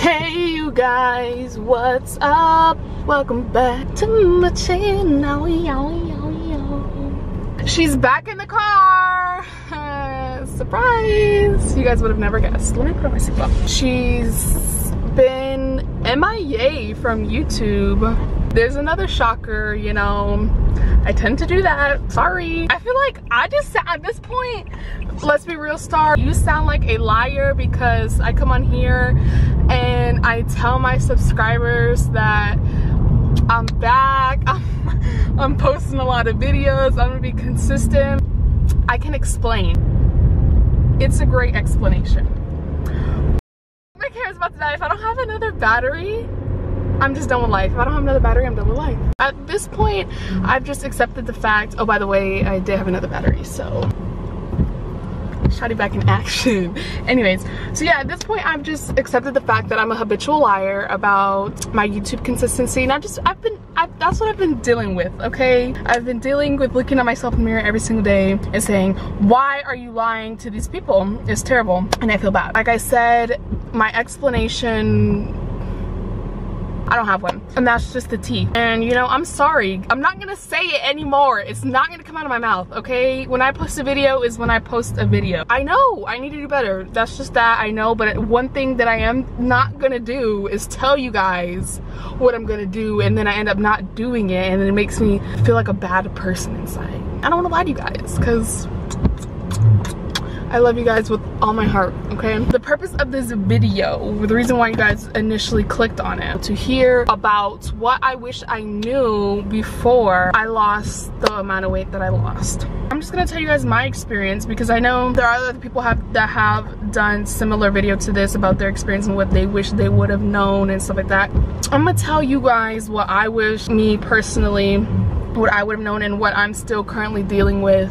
Hey you guys, what's up? Welcome back to my channel. She's back in the car. Surprise! You guys would have never guessed. Let me put on my seatbelt. She's been MIA from YouTube. There's another shocker, you know. I tend to do that. Sorry. I feel like I just at this point, let's be real, Star, you sound like a liar because I come on here and I tell my subscribers that I'm back. I'm posting a lot of videos. I'm gonna be consistent. I can explain. It's a great explanation. My camera's about to die. If I don't have another battery, I'm just done with life. If I don't have another battery, I'm done with life. At this point, I've just accepted the fact, oh, by the way, I did have another battery, so. Shotty back in action. Anyways, so yeah, at this point, I've just accepted the fact that I'm a habitual liar about my YouTube consistency. And that's what I've been dealing with, okay? I've been dealing with looking at myself in the mirror every single day and saying, why are you lying to these people? It's terrible, and I feel bad. Like I said, my explanation, I don't have one, and that's just the tea. And you know, I'm sorry, I'm not gonna say it anymore. It's not gonna come out of my mouth, okay? When I post a video is when I post a video. I know I need to do better, that's just that, I know. But one thing that I am not gonna do is tell you guys what I'm gonna do and then I end up not doing it, and then it makes me feel like a bad person inside. I don't wanna lie to you guys because I love you guys with all my heart, okay? The purpose of this video, the reason why you guys initially clicked on it, to hear about what I wish I knew before I lost the amount of weight that I lost. I'm just gonna tell you guys my experience because I know there are other people that have done similar video to this about their experience and what they wish they would have known and stuff like that. I'm gonna tell you guys what I wish, me personally, what I would have known and what I'm still currently dealing with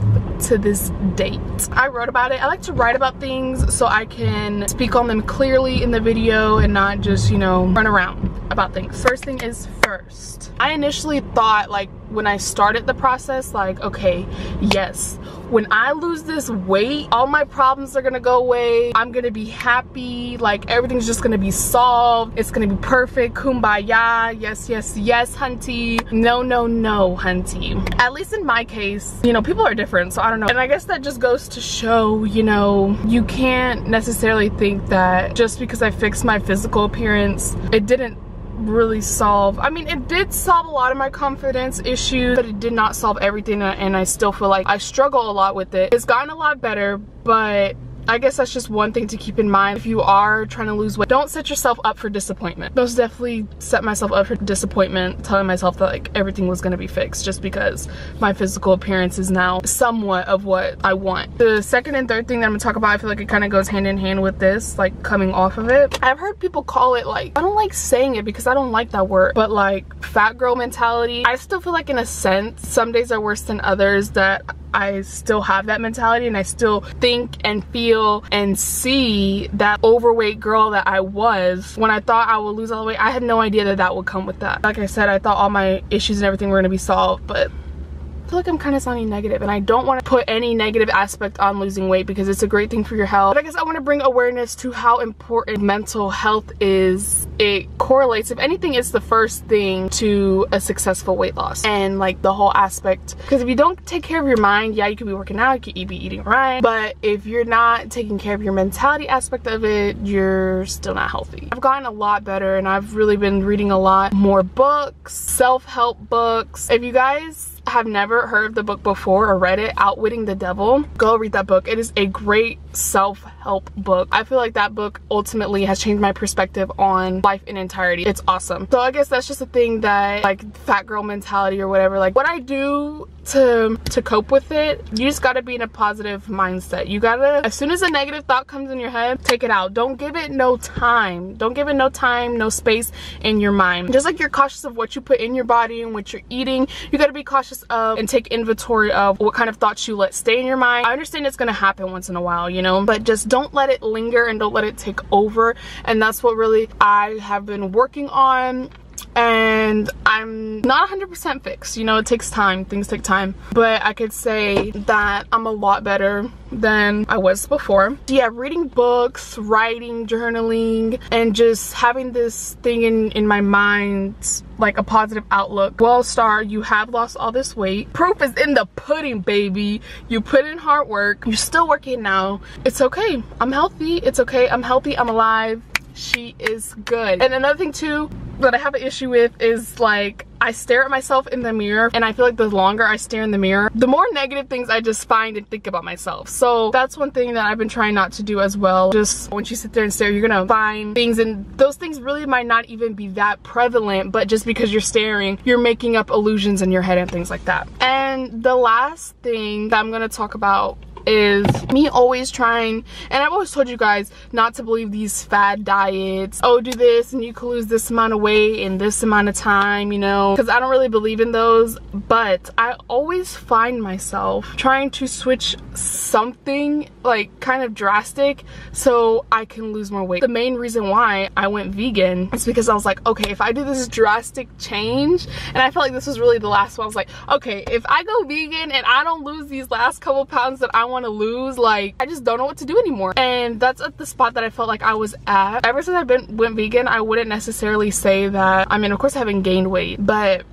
to this date. I wrote about it. I like to write about things so I can speak on them clearly in the video and not just, you know, run around about things. First thing is first. I initially thought, like, when I started the process, like, okay, yes, when I lose this weight, all my problems are gonna go away. I'm gonna be happy, like everything's just gonna be solved. It's gonna be perfect, kumbaya, yes, yes, yes, hunty. No, no, no, hunty. At least in my case, you know, people are different, so I don't know. And I guess that just goes to show, you know, you can't necessarily think that just because I fixed my physical appearance, it didn't really solve. I mean, it did solve a lot of my confidence issues, but it did not solve everything, and I still feel like I struggle a lot with it. It's gotten a lot better, but I guess that's just one thing to keep in mind. If you are trying to lose weight, don't set yourself up for disappointment. Those definitely set myself up for disappointment, telling myself that like everything was gonna be fixed just because my physical appearance is now somewhat of what I want. The second and third thing that I'm gonna talk about, I feel like it kind of goes hand in hand with this, like coming off of it. I've heard people call it, like, I don't like saying it because I don't like that word, but like fat girl mentality. I still feel like in a sense, some days are worse than others, that I still have that mentality and I still think and feel and see that overweight girl that I was. When I thought I would lose all the weight, I had no idea that that would come with that. Like I said, I thought all my issues and everything were gonna be solved, but I feel like I'm kind of sounding negative, and I don't want to put any negative aspect on losing weight because it's a great thing for your health. But I guess I want to bring awareness to how important mental health is. It correlates, if anything, it's the first thing to a successful weight loss, and like the whole aspect, because if you don't take care of your mind, yeah, you could be working out, you could be eating right, but if you're not taking care of your mentality aspect of it, you're still not healthy. I've gotten a lot better, and I've really been reading a lot more books, self-help books. If you guys have never heard of the book before or read it, Outwitting the Devil, go read that book. It is a great self-help book. I feel like that book ultimately has changed my perspective on life in entirety. It's awesome. So I guess that's just a thing that, like, fat girl mentality or whatever, like what I do to cope with it, you just gotta be in a positive mindset. You gotta, as soon as a negative thought comes in your head, take it out. Don't give it no time. Don't give it no time, no space in your mind. Just like you're cautious of what you put in your body and what you're eating, you gotta be cautious of and take inventory of what kind of thoughts you let stay in your mind. I understand it's gonna happen once in a while, you know, but just don't let it linger and don't let it take over. And that's what really I have been working on. And and I'm not 100% fixed. You know, it takes time, things take time, but I could say that I'm a lot better than I was before. Yeah, reading books, writing, journaling, and just having this thing in my mind, like a positive outlook. Well, Star, you have lost all this weight. Proof is in the pudding, baby. You put in hard work. You're still working now. It's okay. I'm healthy. It's okay. I'm healthy. I'm alive. She is good. And another thing too that I have an issue with is, like, I stare at myself in the mirror, and I feel like the longer I stare in the mirror, the more negative things I just find and think about myself. So that's one thing that I've been trying not to do as well. Just when you sit there and stare, you're gonna find things, and those things really might not even be that prevalent, but just because you're staring, you're making up illusions in your head and things like that. And the last thing that I'm gonna talk about is me always trying, and I've always told you guys not to believe these fad diets. Oh, do this and you can lose this amount of weight in this amount of time, you know, because I don't really believe in those. But I always find myself trying to switch something like kind of drastic so I can lose more weight. The main reason why I went vegan is because I was like, okay, if I do this drastic change, and I felt like this was really the last one, I was like, okay, if I go vegan and I don't lose these last couple pounds that I want to lose, like, I just don't know what to do anymore. And that's at the spot that I felt like I was at. Ever since I went vegan, I wouldn't necessarily say that, I mean, of course I haven't gained weight, but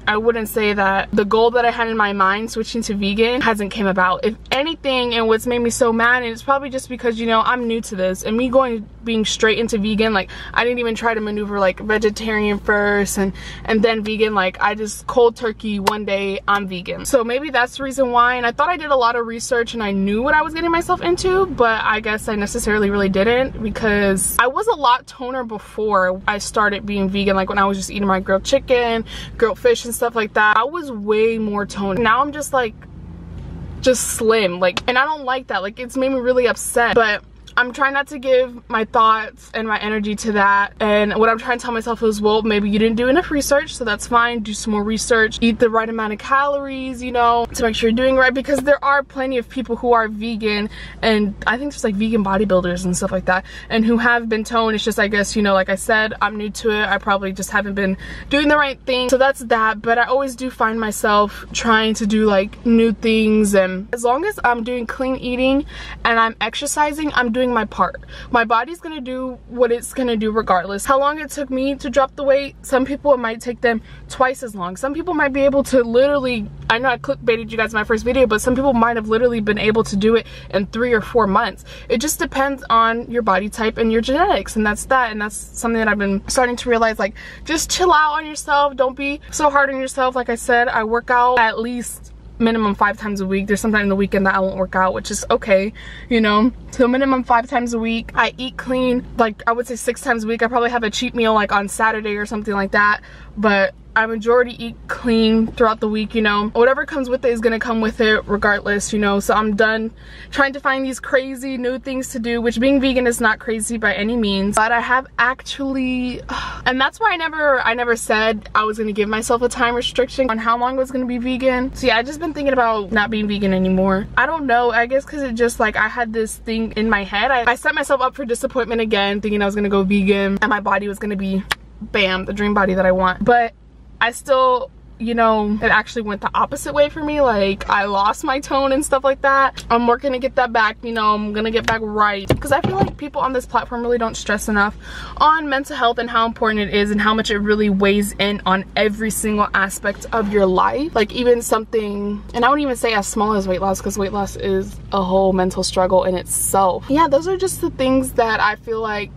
I wouldn't say that the goal that I had in my mind switching to vegan hasn't came about. If anything, and what's made me so mad, and it's probably just because, you know, I'm new to this, and me being straight into vegan, like, I didn't even try to maneuver like vegetarian first and then vegan. Like, I just cold turkey one day I'm vegan. So maybe that's the reason why. And I thought I did a lot of research and I knew what I was getting myself into, but I guess I necessarily really didn't, because I was a lot toner before I started being vegan. Like, when I was just eating my grilled chicken, grilled fish and stuff like that, I was way more toned. Now I'm just like, just slim, like, and I don't like that. Like, it's made me really upset. But I'm trying not to give my thoughts and my energy to that. And what I'm trying to tell myself is, well, maybe you didn't do enough research, so that's fine. Do some more research, eat the right amount of calories, you know, to make sure you're doing right, because there are plenty of people who are vegan, and I think there's like vegan bodybuilders and stuff like that, and who have been toned. It's just, I guess, you know, like I said, I'm new to it. I probably just haven't been doing the right thing. So that's that. But I always do find myself trying to do like new things, and as long as I'm doing clean eating and I'm exercising, I'm doing my part. My body's gonna do what it's gonna do regardless. How long it took me to drop the weight, some people, it might take them twice as long. Some people might be able to literally, I know I clickbaited you guys in my first video, but some people might have literally been able to do it in 3 or 4 months. It just depends on your body type and your genetics, and that's that. And that's something that I've been starting to realize, like, just chill out on yourself. Don't be so hard on yourself. Like I said, I work out at least minimum 5 times a week. There's sometimes in the weekend that I won't work out, which is okay, you know. So minimum 5 times a week. I eat clean, like I would say 6 times a week. I probably have a cheat meal like on Saturday or something like that, but I majority eat clean throughout the week, you know. Whatever comes with it is gonna come with it regardless, you know. So I'm done trying to find these crazy new things to do, which being vegan is not crazy by any means, but I have actually, and that's why I never said I was gonna give myself a time restriction on how long I was gonna be vegan. So yeah, I just been thinking about not being vegan anymore. I don't know, I guess because it just, like, I had this thing in my head. I set myself up for disappointment again, thinking I was gonna go vegan and my body was gonna be, bam, the dream body that I want. But I still, you know, it actually went the opposite way for me. Like, I lost my tone and stuff like that. I'm working to get that back, you know. I'm gonna get back right, because I feel like people on this platform really don't stress enough on mental health and how important it is and how much it really weighs in on every single aspect of your life. Like, even something, and I wouldn't even say as small as weight loss, because weight loss is a whole mental struggle in itself. Yeah, those are just the things that I feel like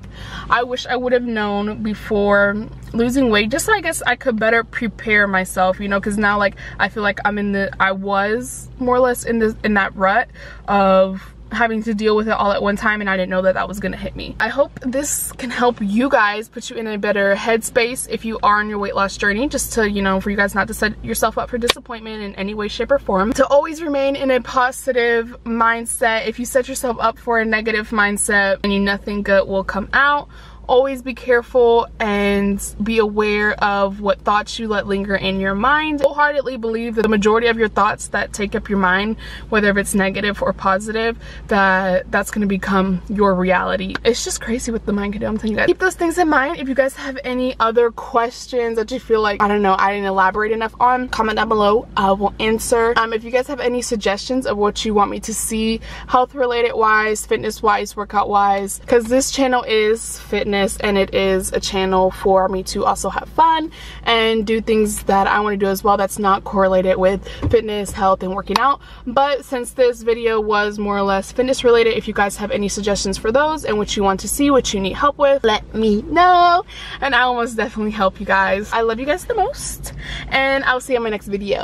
I wish I would have known before losing weight, just so I guess I could better prepare myself, you know, because now, like, I feel like I was more or less in that rut of having to deal with it all at one time, and I didn't know that that was gonna hit me. I hope this can help you guys, put you in a better headspace if you are on your weight loss journey, just to, you know, for you guys not to set yourself up for disappointment in any way, shape, or form. To always remain in a positive mindset. If you set yourself up for a negative mindset, and nothing good will come out, always be careful and be aware of what thoughts you let linger in your mind. Wholeheartedly believe that the majority of your thoughts that take up your mind, whether if it's negative or positive, that's going to become your reality. It's just crazy what the mind can do. I'm telling you guys. Keep those things in mind. If you guys have any other questions that you feel like, I don't know, I didn't elaborate enough on, comment down below. I will answer. If you guys have any suggestions of what you want me to see, health related wise, fitness wise, workout wise, because this channel is fitness and it is a channel for me to also have fun and do things that I want to do as well that's not correlated with fitness, health, and working out. But since this video was more or less fitness related, if you guys have any suggestions for those and what you want to see, what you need help with, let me know and I will most definitely help you guys. I love you guys the most and I'll see you in my next video.